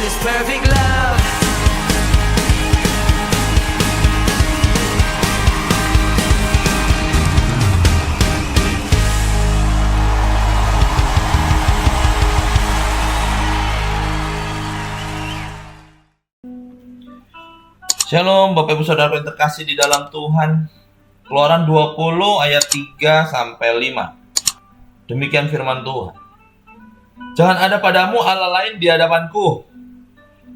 this perfect love. Shalom Bapak Ibu Saudara yang terkasih di dalam Tuhan. Keluaran 20 ayat 3 sampai 5. Demikian firman Tuhan. Jangan ada padamu Allah lain di hadapanku.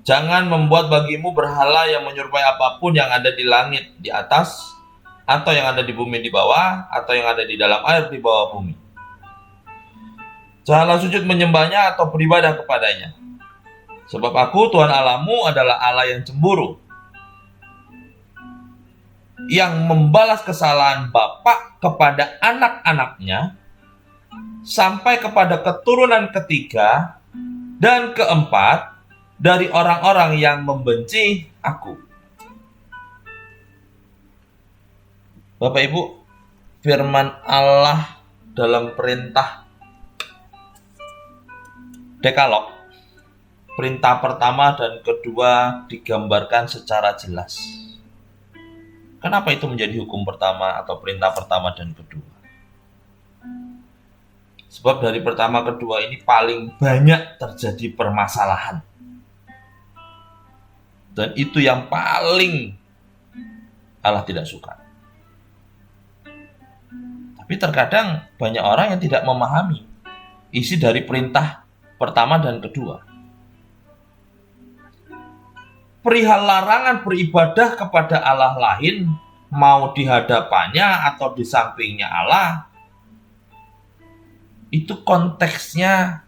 Jangan membuat bagimu berhala yang menyerupai apapun yang ada di langit di atas, atau yang ada di bumi di bawah, atau yang ada di dalam air di bawah bumi. Janganlah sujud menyembahnya atau beribadah kepadanya. Sebab aku Tuhan Allahmu adalah Allah yang cemburu, yang membalas kesalahan bapak kepada anak-anaknya sampai kepada keturunan ketiga dan keempat dari orang-orang yang membenci aku. Bapak Ibu, firman Allah dalam perintah Dekalog, perintah pertama dan kedua digambarkan secara jelas. Kenapa itu menjadi hukum pertama atau perintah pertama dan kedua? Sebab dari pertama kedua ini paling banyak terjadi permasalahan. Dan itu yang paling Allah tidak suka. Tapi terkadang banyak orang yang tidak memahami isi dari perintah pertama dan kedua. Perihal larangan beribadah kepada Allah lain, mau di hadapannya atau di sampingnya Allah, itu konteksnya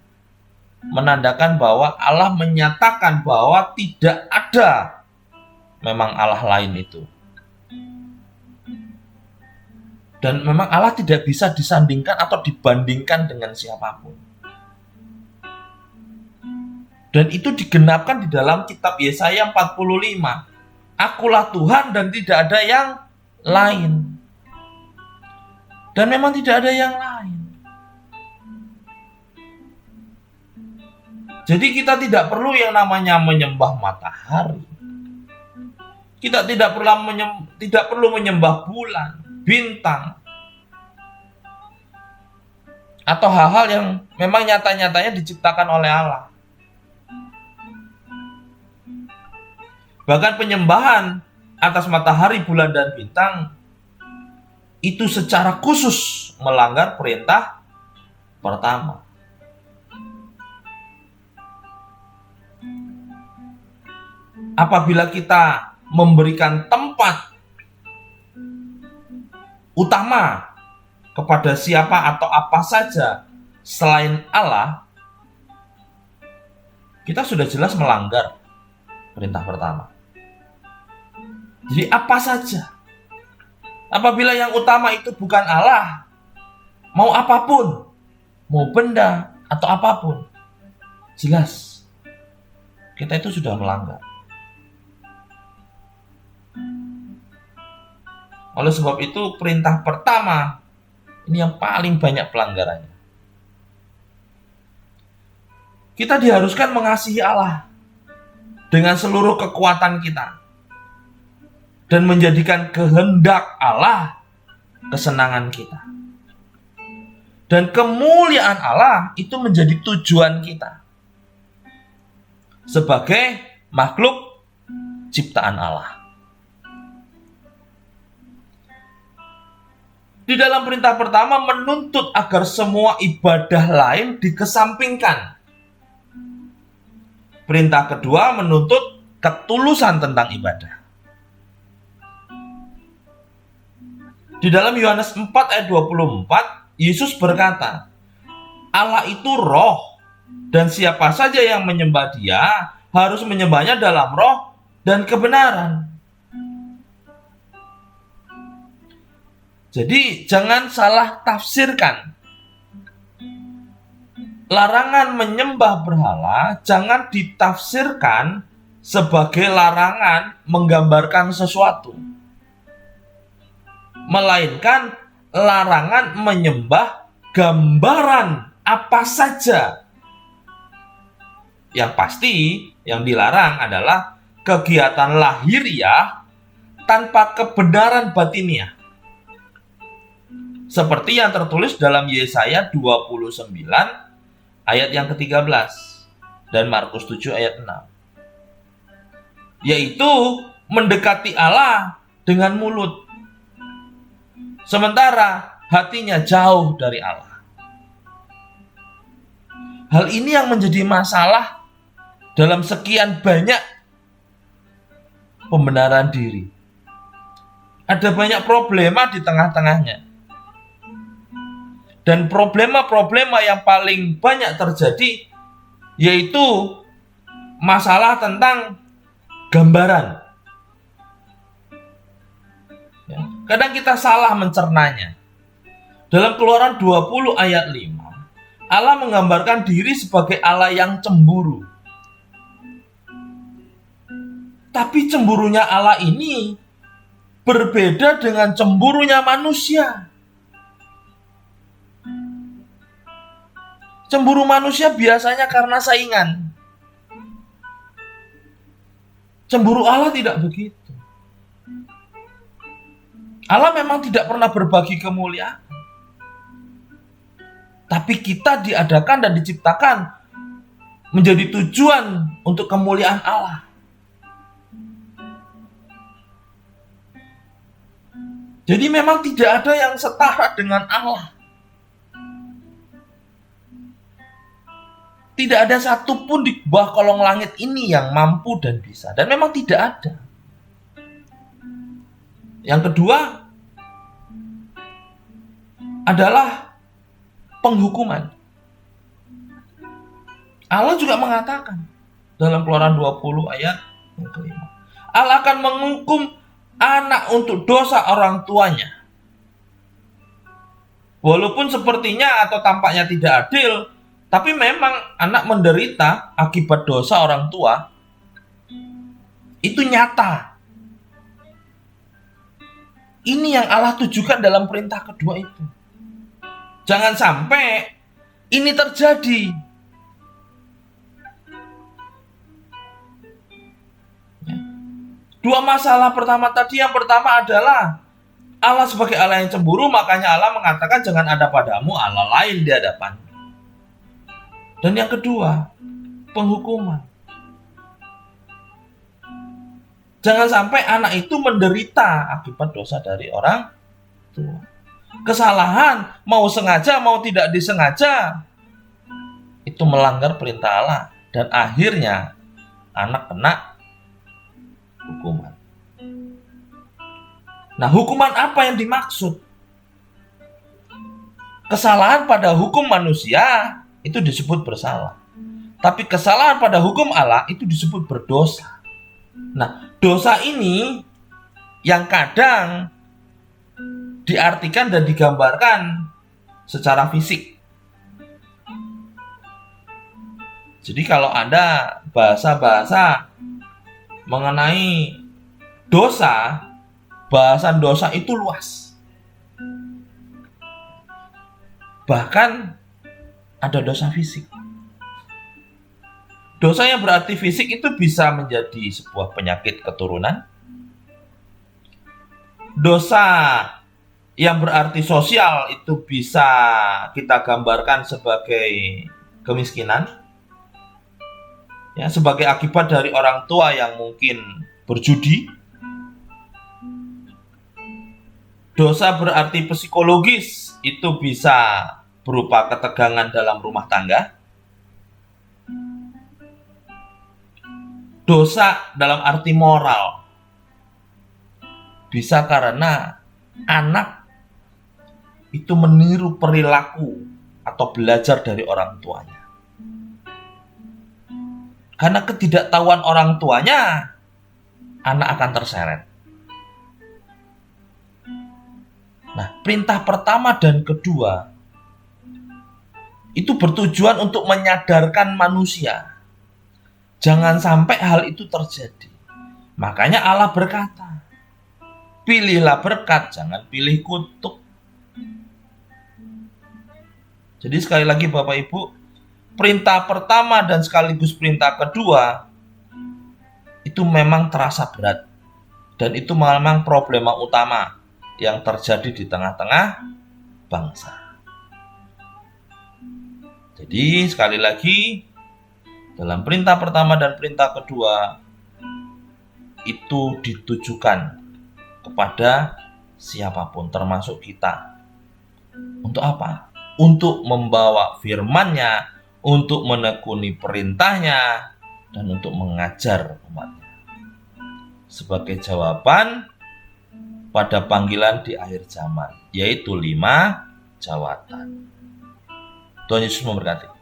menandakan bahwa Allah menyatakan bahwa tidak ada memang Allah lain itu. Dan memang Allah tidak bisa disandingkan atau dibandingkan dengan siapapun. Dan itu digenapkan di dalam kitab Yesaya 45. Akulah Tuhan dan tidak ada yang lain. Dan memang tidak ada yang lain. Jadi kita tidak perlu yang namanya menyembah matahari. Kita tidak perlu menyembah bulan, bintang, atau hal-hal yang memang nyata-nyatanya diciptakan oleh Allah. Bahkan penyembahan atas matahari, bulan, dan bintang itu secara khusus melanggar perintah pertama. Apabila kita memberikan tempat utama kepada siapa atau apa saja selain Allah, kita sudah jelas melanggar perintah pertama. Jadi apa saja, apabila yang utama itu bukan Allah, mau apapun, mau benda atau apapun, jelas kita itu sudah melanggar. Oleh sebab itu perintah pertama ini yang paling banyak pelanggarannya. Kita diharuskan mengasihi Allah dengan seluruh kekuatan kita dan menjadikan kehendak Allah kesenangan kita. Dan kemuliaan Allah itu menjadi tujuan kita sebagai makhluk ciptaan Allah. Di dalam perintah pertama menuntut agar semua ibadah lain dikesampingkan. Perintah kedua menuntut ketulusan tentang ibadah. Di dalam Yohanes 4 ayat 24, Yesus berkata, Allah itu roh, dan siapa saja yang menyembah Dia harus menyembahnya dalam roh dan kebenaran. Jadi jangan salah tafsirkan. Larangan menyembah berhala jangan ditafsirkan sebagai larangan menggambarkan sesuatu, melainkan larangan menyembah gambaran apa saja Yang pasti yang dilarang adalah kegiatan lahiriah tanpa kebenaran batiniah. Seperti yang tertulis dalam Yesaya 29 ayat yang ke-13 dan Markus 7 ayat 6. Yaitu mendekati Allah dengan mulut, sementara hatinya jauh dari Allah. Hal ini yang menjadi masalah dalam sekian banyak pembenaran diri. Ada banyak problema di tengah-tengahnya. Dan problema-problema yang paling banyak terjadi yaitu masalah tentang gambaran. Ya, kadang kita salah mencernanya. Dalam Keluaran 20 ayat 5, Allah menggambarkan diri sebagai Allah yang cemburu. Tapi cemburunya Allah ini berbeda dengan cemburunya manusia. Cemburu manusia biasanya karena saingan. Cemburu Allah tidak begitu. Allah memang tidak pernah berbagi kemuliaan. Tapi kita diadakan dan diciptakan menjadi tujuan untuk kemuliaan Allah. Jadi memang tidak ada yang setara dengan Allah. Tidak ada satupun di bawah kolong langit ini yang mampu dan bisa. Dan memang tidak ada. Yang kedua adalah penghukuman. Allah juga mengatakan dalam Keluaran 20 ayat yang kelima, Allah akan menghukum anak untuk dosa orang tuanya. Walaupun sepertinya atau tampaknya tidak adil, tapi memang anak menderita akibat dosa orang tua itu nyata. Ini yang Allah tujukan dalam perintah kedua itu. Jangan sampai ini terjadi. Dua masalah pertama tadi, yang pertama adalah Allah sebagai Allah yang cemburu, makanya Allah mengatakan jangan ada padamu Allah lain di hadapan. Dan yang kedua, penghukuman. Jangan sampai anak itu menderita akibat dosa dari orang tua. Kesalahan, mau sengaja mau tidak disengaja, itu melanggar perintah Allah. Dan akhirnya anak kena hukuman. Nah, hukuman apa yang dimaksud? Kesalahan pada hukum manusia itu disebut bersalah. Tapi kesalahan pada hukum Allah itu disebut berdosa. Nah, dosa ini yang kadang diartikan dan digambarkan secara fisik. Jadi kalau ada bahasa-bahasa mengenai dosa, bahasan dosa itu luas. Bahkan ada dosa fisik. Dosa yang berarti fisik itu bisa menjadi sebuah penyakit keturunan. Dosa yang berarti sosial itu bisa kita gambarkan sebagai kemiskinan. Ya, sebagai akibat dari orang tua yang mungkin berjudi. Dosa berarti psikologis, itu bisa berupa ketegangan dalam rumah tangga. Dosa dalam arti moral bisa karena anak itu meniru perilaku atau belajar dari orang tuanya. Karena ketidaktahuan orang tuanya, anak akan terseret. Nah, perintah pertama dan kedua itu bertujuan untuk menyadarkan manusia. Jangan sampai hal itu terjadi. Makanya Allah berkata, pilihlah berkat, jangan pilih kutuk. Jadi sekali lagi Bapak Ibu, perintah pertama dan sekaligus perintah kedua itu memang terasa berat. Dan itu memang problema utama yang terjadi di tengah-tengah bangsa. Jadi sekali lagi, dalam perintah pertama dan perintah kedua itu ditujukan kepada siapapun termasuk kita. Untuk apa? Untuk membawa firman-Nya, untuk menekuni perintahnya, dan untuk mengajar umatnya. Sebagai jawaban pada panggilan di akhir zaman, yaitu 5 jawatan. Tuhan Yesus memberkati.